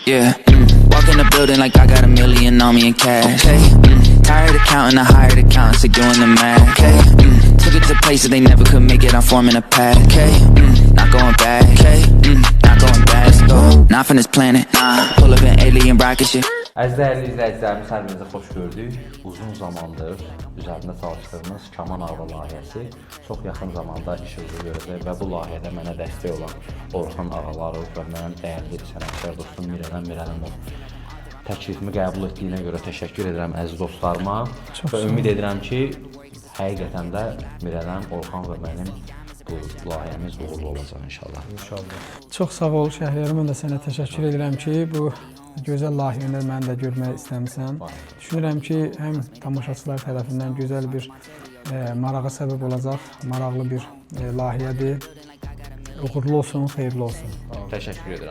Yeah, walk in the building like I got a million on me in cash. Okay, tired of counting, I hired accountants to doing the math. Okay, took it to places they never could make it, I'm forming a path. Okay, not going back. Okay, not going back. Let's go, not from this planet. Nah, pull up an alien rocket shit. Əzizli izləyicilərimiz, hər birinizə xoş gördük. Uzun zamandır üzərində çalışdığımız Kaman Ağa layihəsi çox yaxın zamanda işıqlı görəcək və bu layihədə mənə dəstək olan Orxan Ağalarov və mənim dəyərli sənətkar dostum Mirələm Mirəlimov təklifimi qəbul etdiyinə görə təşəkkür edirəm əziz dostlarıma və ümid edirəm ki, həqiqətən də Mirələm, Orxan və mənim bu layihəmiz uğurlu olacaq inşallah. Çox sağ ol Şəhriyar, mən də sənə təşəkkür edirəm ki, bu gözəl layihəni mən də görmək istəmirsən. Düşünürəm ki, həm tamaşaçılar tərəfindən gözəl bir marağa səbəb olacaq, maraqlı bir layihədir. Uğurlu olsun, xeyirli olsun. Təşəkkür edirəm.